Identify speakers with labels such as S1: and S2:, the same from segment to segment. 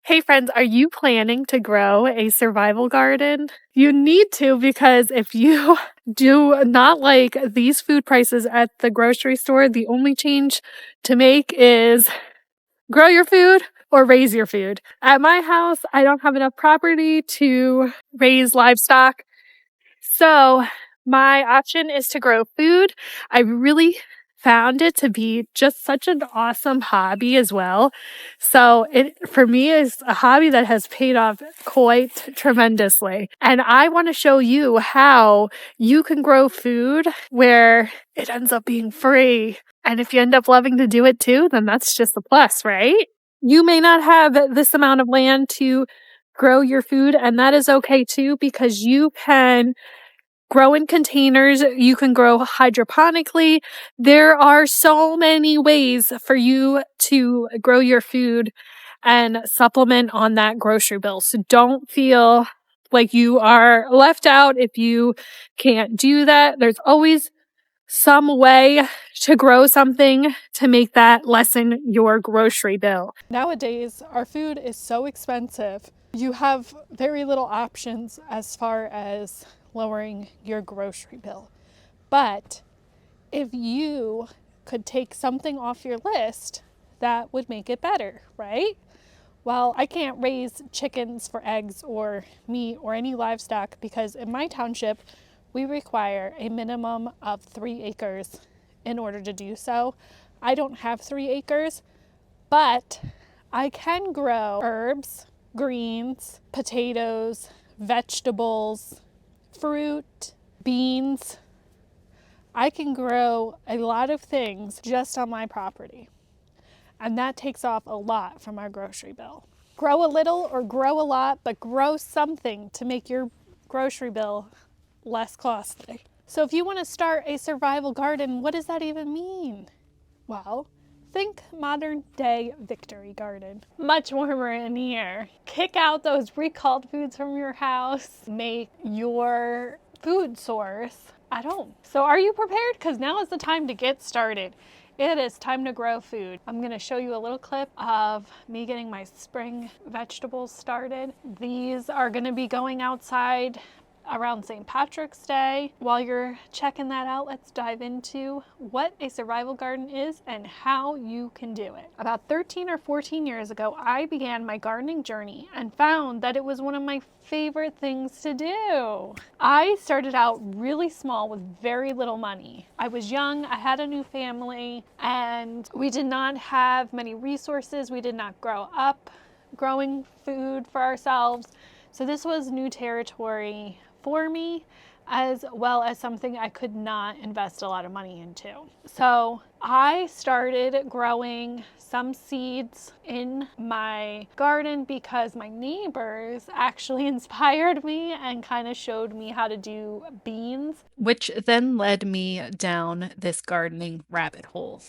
S1: Hey friends, are you planning to grow a survival garden? You need to, because if you do not like these food prices at the grocery store, the only change to make is grow your food or raise your food. At my house, I don't have enough property to raise livestock, so my option is to grow food. I really found it to be just such an awesome hobby as well. So it for me is a hobby that has paid off quite tremendously. And I want to show you how you can grow food where it ends up being free. And if you end up loving to do it too, then that's just a plus, right? You may not have this amount of land to grow your food, and that is okay too, because you can grow in containers, you can grow hydroponically. There are so many ways for you to grow your food and supplement on that grocery bill. So don't feel like you are left out if you can't do that. There's always some way to grow something to make that lessen your grocery bill.
S2: Nowadays, our food is so expensive. You have very little options as far as lowering your grocery bill. But if you could take something off your list, that would make it better, right? Well, I can't raise chickens for eggs or meat or any livestock because in my township, we require a minimum of 3 acres in order to do so. I don't have 3 acres, but I can grow herbs, greens, potatoes, vegetables, fruit, beans. I can grow a lot of things just on my property. And that takes off a lot from our grocery bill. Grow a little or grow a lot, but grow something to make your grocery bill less costly. So if you want to start a survival garden, what does that even mean? Well, think modern day victory garden. Much warmer in here. Kick out those recalled foods from your house. Make your food source at home. So are you prepared? Because now is the time to get started. It is time to grow food. I'm going to show you a little clip of me getting my spring vegetables started. These are going to be going outside around St. Patrick's Day. While you're checking that out, let's dive into what a survival garden is and how you can do it. About 13 or 14 years ago, I began my gardening journey and found that it was one of my favorite things to do. I started out really small with very little money. I was young, I had a new family, and we did not have many resources. We did not grow up growing food for ourselves. So this was new territory for me, as well as something I could not invest a lot of money into. So I started growing some seeds in my garden because my neighbors actually inspired me and kind of showed me how to do beans,
S3: which then led me down this gardening rabbit hole.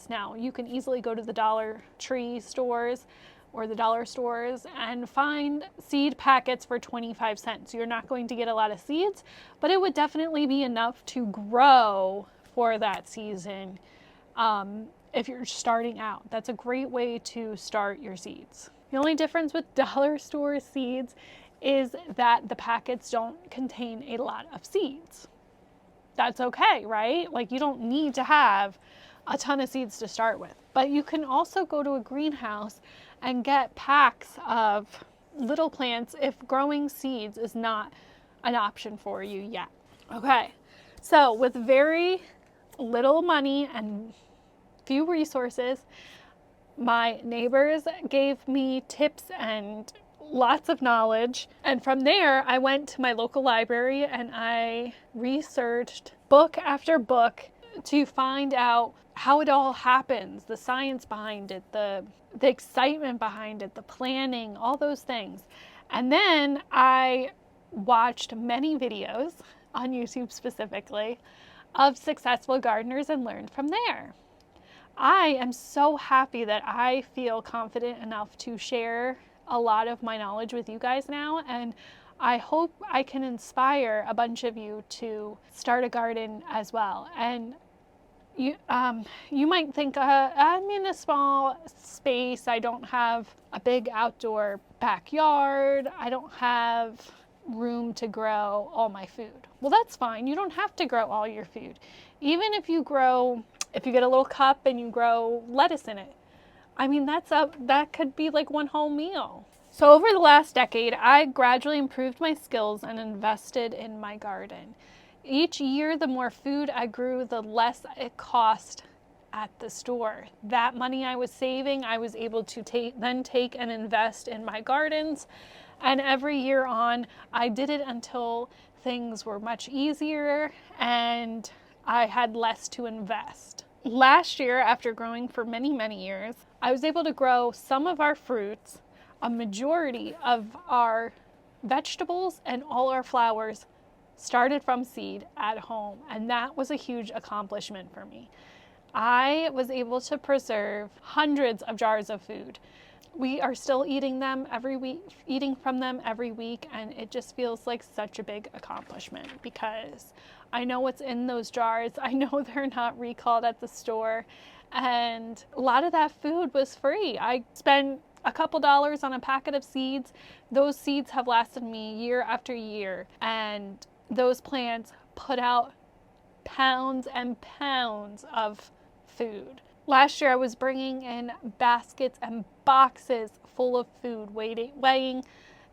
S2: Now you can easily go to the Dollar Tree stores or the dollar stores and find seed packets for 25 cents. You're not going to get a lot of seeds, but it would definitely be enough to grow for that season. If you're starting out, that's a great way to start your seeds. The only difference with dollar store seeds is that the packets don't contain a lot of seeds. That's okay, right? Like, you don't need to have a ton of seeds to start with. But you can also go to a greenhouse and get packs of little plants if growing seeds is not an option for you yet. Okay, so with very little money and few resources, my neighbors gave me tips and lots of knowledge. And from there, I went to my local library and I researched book after book to find out how it all happens, the science behind it, the excitement behind it, the planning, all those things. And then I watched many videos on YouTube specifically of successful gardeners and learned from there. I am so happy that I feel confident enough to share a lot of my knowledge with you guys now, and I hope I can inspire a bunch of you to start a garden as well. And You might think, I'm in a small space. I don't have a big outdoor backyard. I don't have room to grow all my food. Well, that's fine. You don't have to grow all your food. Even if you get a little cup and you grow lettuce in it, I mean, that could be like one whole meal. So over the last decade, I gradually improved my skills and invested in my garden. Each year, the more food I grew, the less it cost at the store. That money I was saving, I was able to take and invest in my gardens. And every year on, I did it until things were much easier and I had less to invest. Last year, after growing for many, many years, I was able to grow some of our fruits, a majority of our vegetables, and all our flowers started from seed at home. And that was a huge accomplishment for me. I was able to preserve hundreds of jars of food. We are still eating from them every week, and it just feels like such a big accomplishment because I know what's in those jars. I know they're not recalled at the store, and a lot of that food was free. I spent a couple dollars on a packet of seeds. Those seeds have lasted me year after year, and those plants put out pounds and pounds of food. Last year I was bringing in baskets and boxes full of food, weighing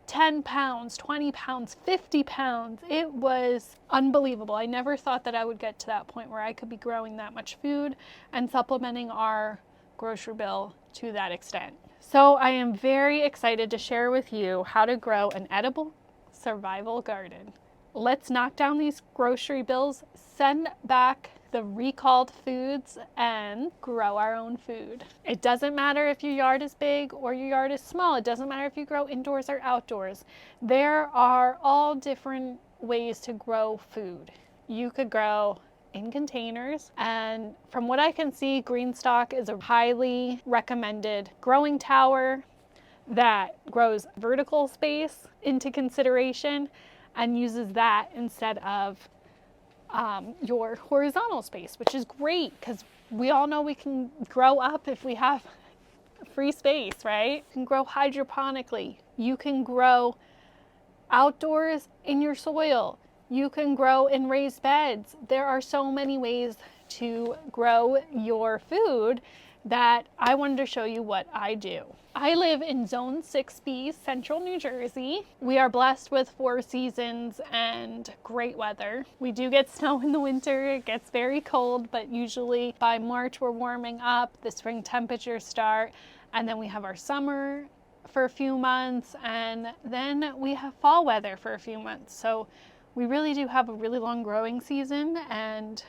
S2: 10 pounds, 20 pounds, 50 pounds. It was unbelievable. I never thought that I would get to that point where I could be growing that much food and supplementing our grocery bill to that extent. So I am very excited to share with you how to grow an edible survival garden. Let's knock down these grocery bills, send back the recalled foods, and grow our own food. It doesn't matter if your yard is big or your yard is small. It doesn't matter if you grow indoors or outdoors. There are all different ways to grow food. You could grow in containers, and from what I can see, Greenstock is a highly recommended growing tower that grows vertical space into consideration and uses that instead of your horizontal space, which is great because we all know we can grow up if we have free space, right? You can grow hydroponically. You can grow outdoors in your soil. You can grow in raised beds. There are so many ways to grow your food that I wanted to show you what I do. I live in Zone 6B, Central New Jersey. We are blessed with 4 seasons and great weather. We do get snow in the winter. It gets very cold, but usually by March we're warming up, the spring temperatures start, and then we have our summer for a few months, and then we have fall weather for a few months. So we really do have a really long growing season, and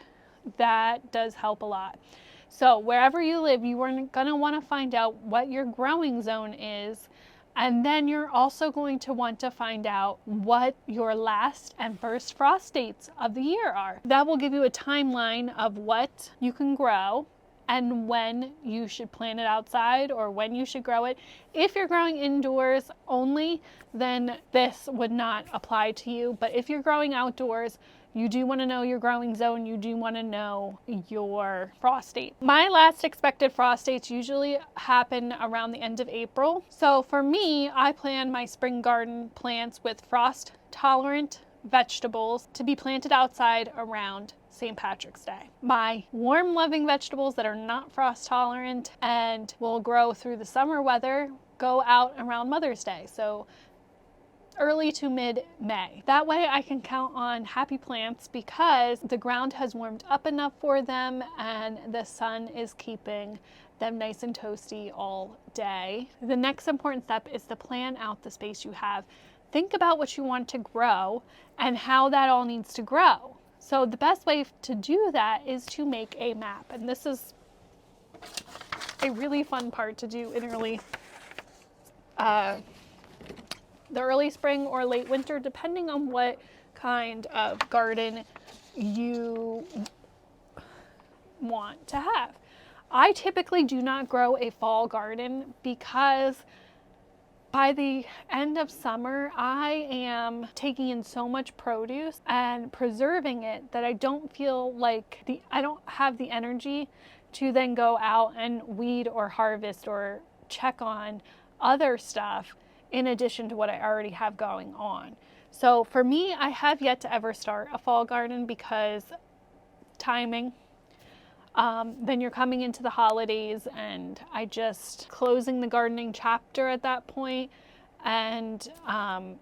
S2: that does help a lot. So wherever you live, you are going to want to find out what your growing zone is, and then you're also going to want to find out what your last and first frost dates of the year are. That will give you a timeline of what you can grow and when you should plant it outside or when you should grow it. If you're growing indoors only, then this would not apply to you. But if you're growing outdoors, you do want to know your growing zone. You do want to know your frost date. My last expected frost dates usually happen around the end of April. So for me, I plan my spring garden plants with frost tolerant vegetables to be planted outside around St. Patrick's Day. My warm loving vegetables that are not frost tolerant and will grow through the summer weather go out around Mother's Day. So early to mid-May. That way I can count on happy plants because the ground has warmed up enough for them and the sun is keeping them nice and toasty all day. The next important step is to plan out the space you have. Think about what you want to grow and how that all needs to grow. So the best way to do that is to make a map. And this is a really fun part to do in the early spring or late winter, depending on what kind of garden you want to have. I typically do not grow a fall garden because by the end of summer, I am taking in so much produce and preserving it that I don't feel like I don't have the energy to then go out and weed or harvest or check on other stuff in addition to what I already have going on. So for me, I have yet to ever start a fall garden because timing. Then you're coming into the holidays, and I just closing the gardening chapter at that point, and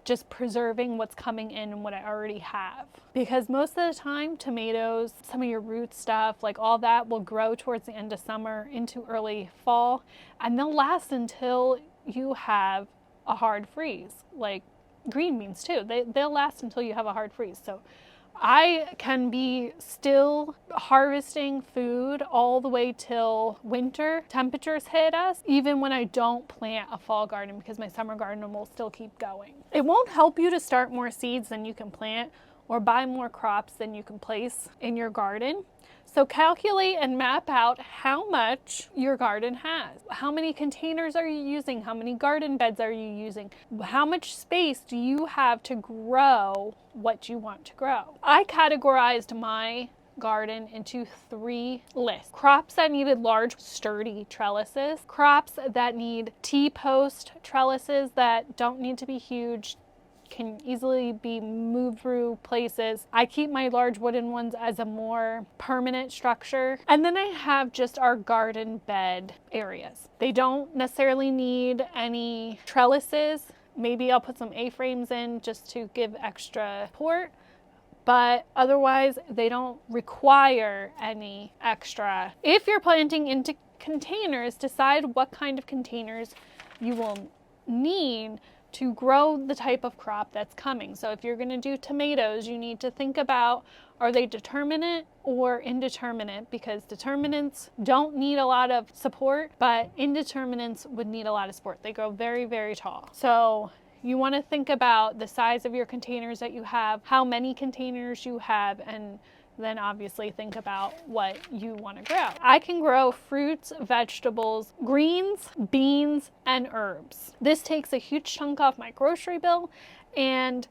S2: just preserving what's coming in and what I already have. Because most of the time, tomatoes, some of your root stuff, like all that will grow towards the end of summer into early fall, and they'll last until you have a hard freeze. Like green beans too, they'll last until you have a hard freeze. So I can be still harvesting food all the way till winter temperatures hit us, even when I don't plant a fall garden, because my summer garden will still keep going. It won't help you to start more seeds than you can plant or buy more crops than you can place in your garden. So calculate and map out how much your garden has. How many containers are you using? How many garden beds are you using? How much space do you have to grow what you want to grow? I categorized my garden into 3 lists. Crops that needed large, sturdy trellises. Crops that need T-post trellises that don't need to be huge, can easily be moved through places. I keep my large wooden ones as a more permanent structure. And then I have just our garden bed areas. They don't necessarily need any trellises. Maybe I'll put some A-frames in just to give extra support, but otherwise they don't require any extra. If you're planting into containers, decide what kind of containers you will need to grow the type of crop that's coming. So if you're going to do tomatoes, you need to think about, are they determinate or indeterminate? Because determinants don't need a lot of support, but indeterminants would need a lot of support. They grow very, very tall. So you want to think about the size of your containers that you have, how many containers you have, and then obviously think about what you want to grow. I can grow fruits, vegetables, greens, beans, and herbs. This takes a huge chunk off my grocery bill, and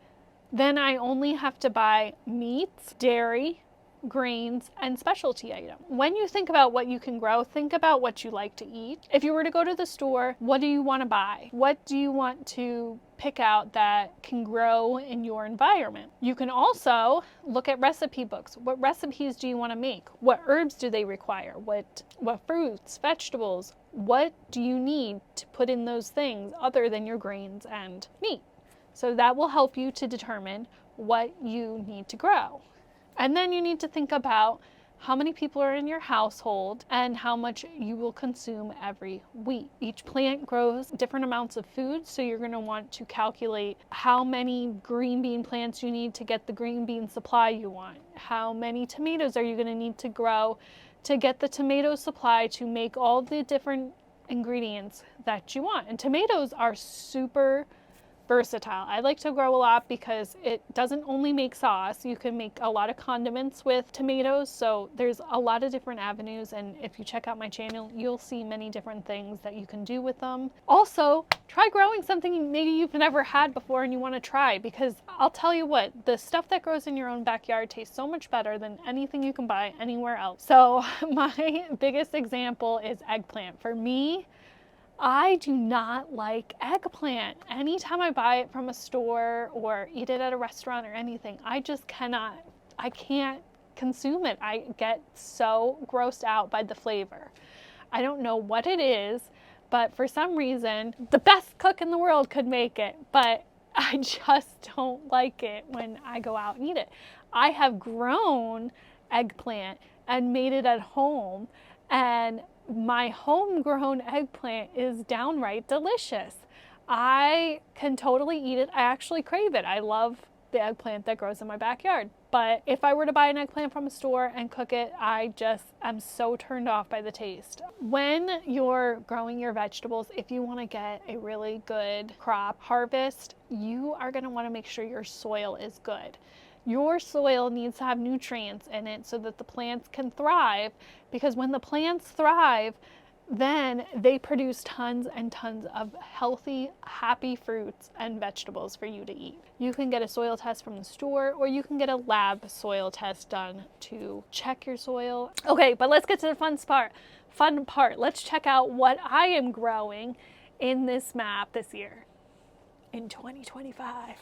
S2: then I only have to buy meats, dairy, grains, and specialty items. When you think about what you can grow, think about what you like to eat. If you were to go to the store, what do you want to buy? What do you want to pick out that can grow in your environment? You can also look at recipe books. What recipes do you want to make? What herbs do they require? What fruits, vegetables? What do you need to put in those things other than your grains and meat? So that will help you to determine what you need to grow. And then you need to think about how many people are in your household and how much you will consume every week. Each plant grows different amounts of food, so you're going to want to calculate how many green bean plants you need to get the green bean supply you want. How many tomatoes are you going to need to grow to get the tomato supply to make all the different ingredients that you want. And tomatoes are super versatile. I like to grow a lot because it doesn't only make sauce. You can make a lot of condiments with tomatoes, so there's a lot of different avenues, and if you check out my channel, you'll see many different things that you can do with them. Also, try growing something maybe you've never had before and you want to try, because I'll tell you what, the stuff that grows in your own backyard tastes so much better than anything you can buy anywhere else. So my biggest example is eggplant. For me, I do not like eggplant. Anytime I buy it from a store or eat it at a restaurant or anything, I just cannot, I can't consume it. I get so grossed out by the flavor. I don't know what it is, but for some reason, the best cook in the world could make it, but I just don't like it when I go out and eat it. I have grown eggplant and made it at home, and my homegrown eggplant is downright delicious. I can totally eat it. I actually crave it. I love the eggplant that grows in my backyard. But if I were to buy an eggplant from a store and cook it, I just am so turned off by the taste. When you're growing your vegetables, if you want to get a really good crop harvest, you are going to want to make sure your soil is good. Your soil needs to have nutrients in it so that the plants can thrive, because when the plants thrive, then they produce tons and tons of healthy, happy fruits and vegetables for you to eat. You can get a soil test from the store, or you can get a lab soil test done to check your soil. Okay, but let's get to the fun part. Let's check out what I am growing in this map this year in 2025.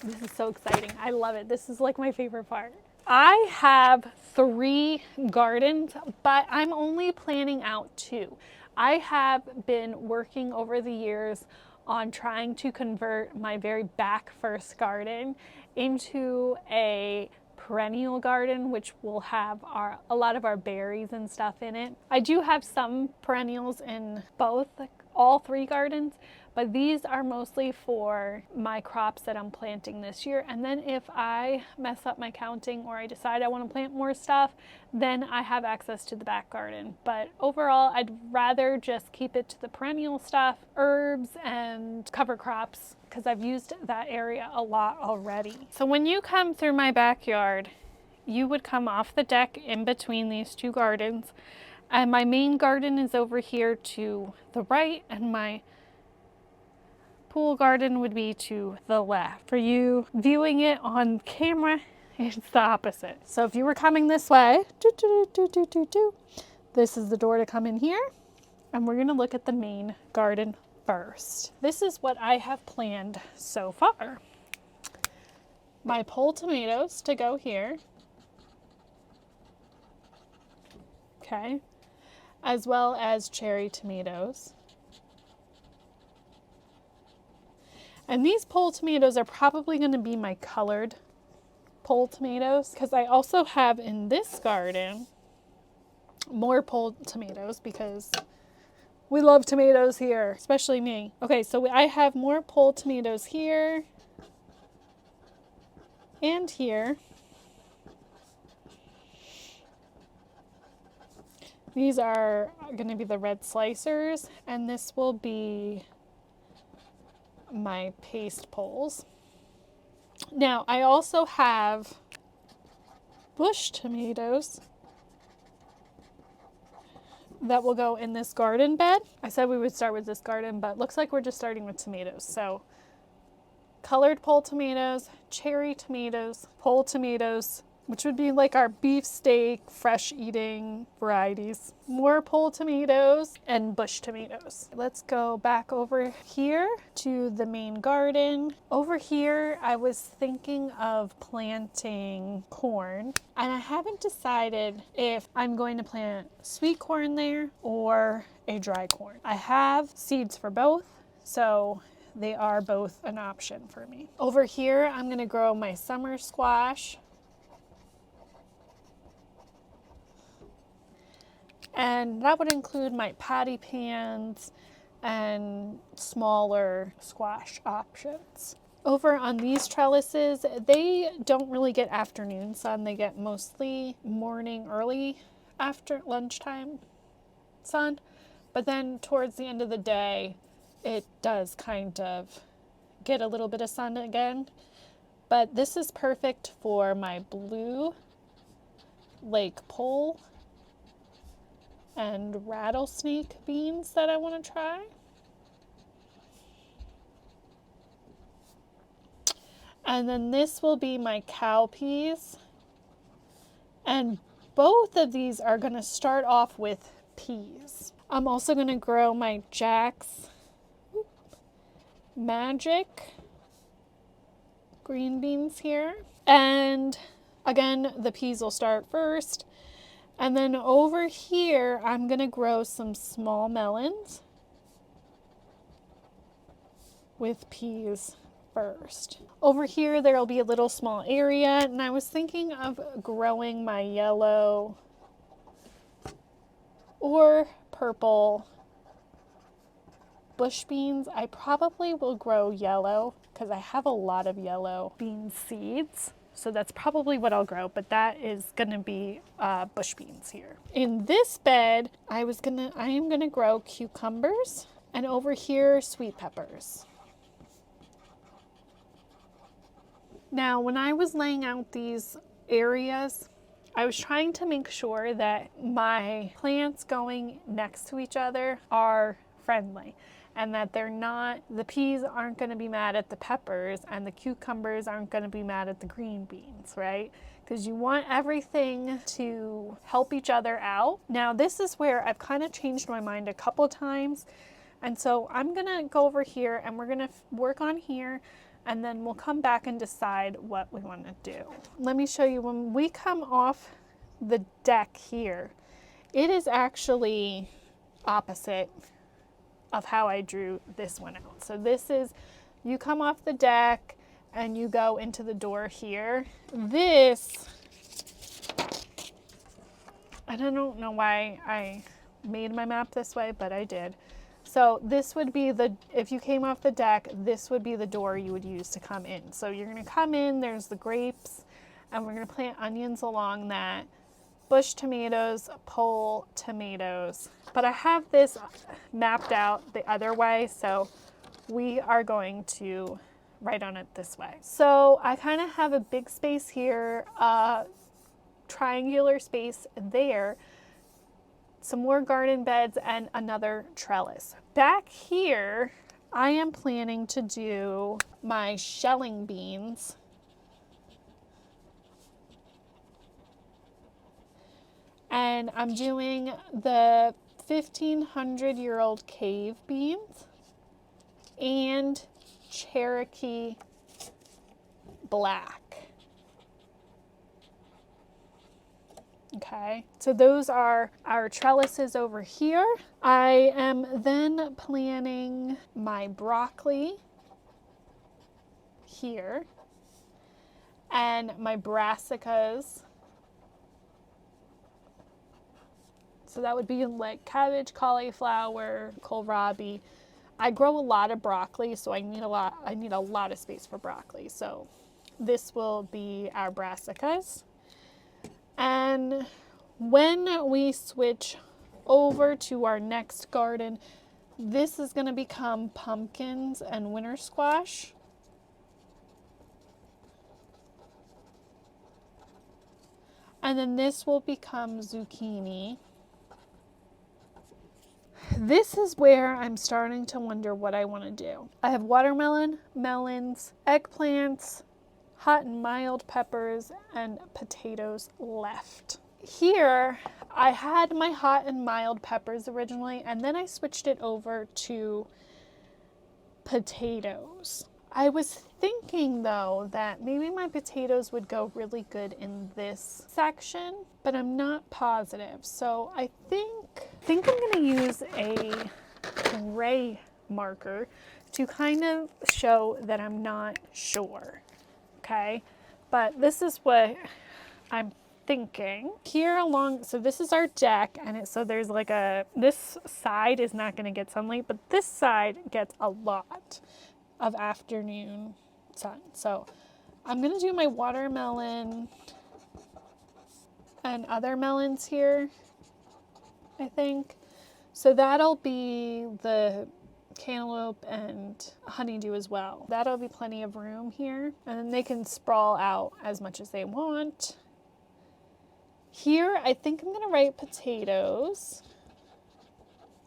S2: This is so exciting. I love it. This is like my favorite part. I have 3 gardens, but I'm only planning out 2. I have been working over the years on trying to convert my very back first garden into a perennial garden, which will have a lot of our berries and stuff in it. I do have some perennials in all 3 gardens, but these are mostly for my crops that I'm planting this year. And then if I mess up my counting or I decide I want to plant more stuff, then I have access to the back garden. But overall, I'd rather just keep it to the perennial stuff, herbs and cover crops, because I've used that area a lot already. So when you come through my backyard, you would come off the deck in between these 2 gardens. And my main garden is over here to the right, and my pool garden would be to the left. For you viewing it on camera, it's the opposite. So if you were coming this way, this is the door to come in here, and we're gonna look at the main garden first. This is what I have planned so far. My pole tomatoes to go here. Okay. As well as cherry tomatoes. And these pole tomatoes are probably going to be my colored pole tomatoes, because I also have in this garden more pole tomatoes, because we love tomatoes here, especially me. Okay, so I have more pole tomatoes here and here. These are going to be the red slicers, and this will be my paste poles. Now, I also have bush tomatoes that will go in this garden bed. I said we would start with this garden, but looks like we're just starting with tomatoes. So colored pole tomatoes, cherry tomatoes, pole tomatoes, which would be like our beefsteak, fresh eating varieties. More pole tomatoes and bush tomatoes. Let's go back over here to the main garden. Over here, I was thinking of planting corn, and I haven't decided if I'm going to plant sweet corn there or a dry corn. I have seeds for both, so they are both an option for me. Over here, I'm gonna grow my summer squash. And that would include my patty pans and smaller squash options. Over on these trellises, they don't really get afternoon sun. They get mostly morning, early after lunchtime sun. But then towards the end of the day, it does kind of get a little bit of sun again. But this is perfect for my blue lake pole and rattlesnake beans that I want to try. And then this will be my cowpeas. And both of these are going to start off with peas. I'm also going to grow my Jack's Magic green beans here. And again, the peas will start first. And then over here, I'm gonna grow some small melons with peas first. Over here, there'll be a little small area, and I was thinking of growing my yellow or purple bush beans. I probably will grow yellow because I have a lot of yellow bean seeds. So that's probably what I'll grow, but that is gonna be bush beans here. In this bed, I am gonna grow cucumbers, and over here, sweet peppers. Now, when I was laying out these areas, I was trying to make sure that my plants going next to each other are friendly and that they're not, the peas aren't going to be mad at the peppers and the cucumbers aren't going to be mad at the green beans, right? Because you want everything to help each other out. Now, this is where I've kind of changed my mind a couple times. And so I'm going to go over here and we're going to work on here, and then we'll come back and decide what we want to do. Let me show you when we come off the deck here, it is actually opposite of how I drew this one out. So this is, you come off the deck and you go into the door here. This, and I don't know why I made my map this way, but I did. So this would be the, if you came off the deck, this would be the door you would use to come in. So you're gonna come in, there's the grapes, and we're gonna plant onions along that, bush tomatoes, pole tomatoes. But I have this mapped out the other way, so we are going to write on it this way. So I kind of have a big space here, triangular space there, some more garden beds, and another trellis. Back here, I am planning to do my shelling beans. And I'm doing the 1500-year-old cave beans and Cherokee black. Okay, so those are our trellises over here. I am then planting my broccoli here and my brassicas. So that would be like cabbage, cauliflower, kohlrabi. I grow a lot of broccoli, so I need a lot of space for broccoli. So this will be our brassicas. And when we switch over to our next garden, this is going to become pumpkins and winter squash. And then this will become zucchini. This is where I'm starting to wonder what I want to do. I have watermelon, melons, eggplants, hot and mild peppers, and potatoes left. Here, I had my hot and mild peppers originally, and then I switched it over to potatoes. I was thinking though that maybe my potatoes would go really good in this section, but I'm not positive. So I think I'm gonna use a gray marker to kind of show that I'm not sure, okay? But this is what I'm thinking. Here along, so this is our deck, and so there's like this side is not gonna get sunlight, but this side gets a lot of afternoon sun. So I'm gonna do my watermelon and other melons here, I think. So that'll be the cantaloupe and honeydew as well. That'll be plenty of room here, and then they can sprawl out as much as they want. Here, I think I'm gonna write potatoes.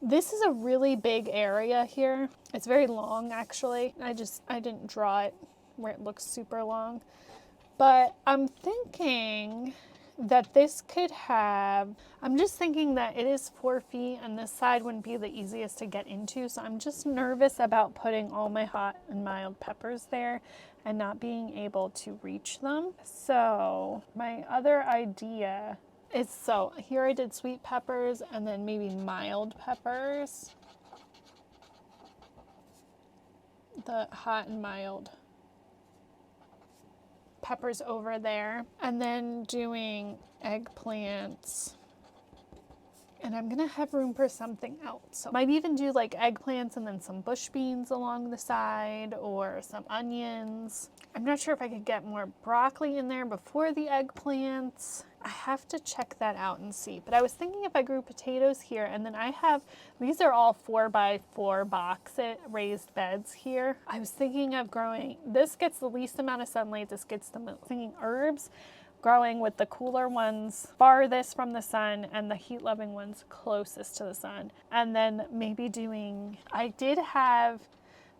S2: This is a really big area here. It's very long, actually. I didn't draw it where it looks super long. But I'm thinking that this could have, I'm just thinking that it is 4 feet and this side wouldn't be the easiest to get into. So I'm just nervous about putting all my hot and mild peppers there and not being able to reach them. So my other idea is, so here I did sweet peppers and then maybe mild peppers. The hot and mild peppers over there, and then doing eggplants, and I'm gonna have room for something else. So might even do like eggplants and then some bush beans along the side, or some onions. I'm not sure if I could get more broccoli in there before the eggplants. I have to check that out and see. But I was thinking if I grew potatoes here, and then I have, these are all 4x4 box raised beds here. I was thinking of growing, this gets the least amount of sunlight, this gets the most, thinking herbs, growing with the cooler ones farthest from the sun and the heat-loving ones closest to the sun. And then maybe I did have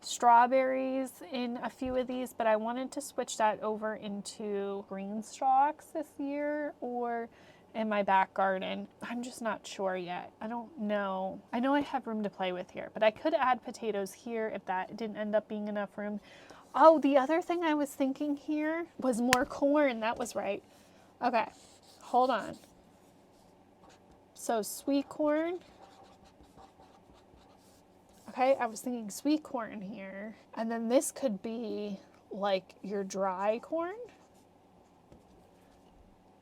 S2: strawberries in a few of these, but I wanted to switch that over into green stalks this year or in my back garden. I'm just not sure yet. I don't know. I know I have room to play with here, but I could add potatoes here if that didn't end up being enough room. Oh, the other thing I was thinking here was more corn. That was right. Okay, hold on. So sweet corn. Okay, I was thinking sweet corn here. And then this could be like your dry corn.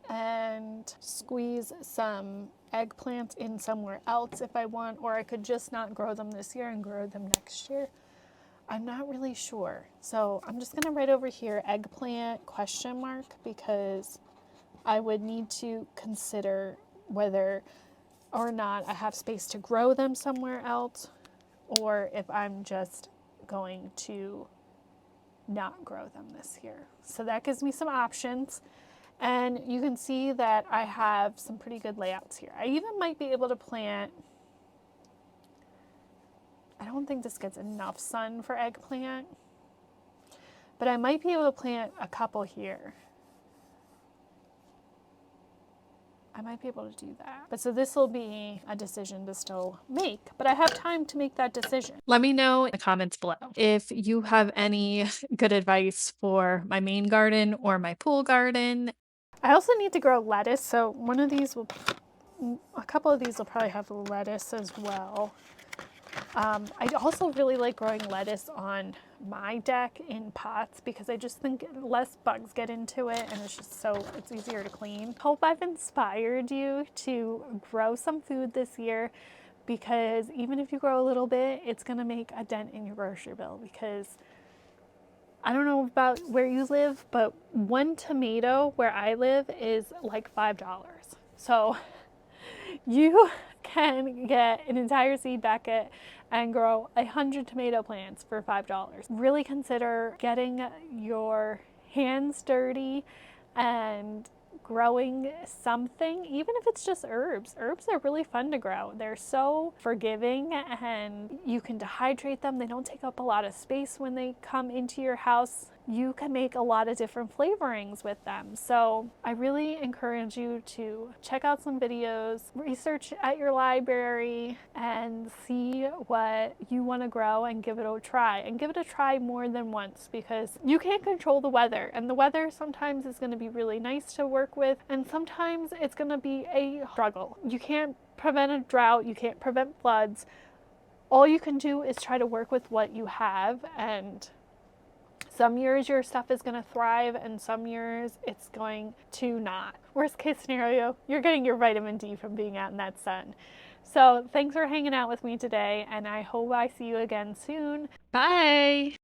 S2: And squeeze some eggplants in somewhere else if I want, or I could just not grow them this year and grow them next year. I'm not really sure. So I'm just gonna write over here eggplant ? Because I would need to consider whether or not I have space to grow them somewhere else, or if I'm just going to not grow them this year. So that gives me some options. And you can see that I have some pretty good layouts here. I even might be able to plant, I don't think this gets enough sun for eggplant, but I might be able to plant a couple here. I might be able to do that. But so this will be a decision to still make, but I have time to make that decision.
S3: Let me know in the comments below if you have any good advice for my main garden or my pool garden.
S2: I also need to grow lettuce, so a couple of these will probably have lettuce as well. I also really like growing lettuce on my deck in pots because I just think less bugs get into it and it's easier to clean. Hope I've inspired you to grow some food this year, because even if you grow a little bit, it's gonna make a dent in your grocery bill. Because I don't know about where you live, but one tomato where I live is like $5. So you can get an entire seed packet and grow 100 tomato plants for $5. Really consider getting your hands dirty and growing something, even if it's just herbs. Herbs are really fun to grow. They're so forgiving and you can dehydrate them. They don't take up a lot of space when they come into your house. You can make a lot of different flavorings with them. So I really encourage you to check out some videos, research at your library, and see what you want to grow and give it a try. And give it a try more than once, because you can't control the weather. And the weather sometimes is going to be really nice to work with, and sometimes it's going to be a struggle. You can't prevent a drought. You can't prevent floods. All you can do is try to work with what you have, and some years your stuff is going to thrive and some years it's going to not. Worst case scenario, you're getting your vitamin D from being out in that sun. So thanks for hanging out with me today, and I hope I see you again soon.
S3: Bye!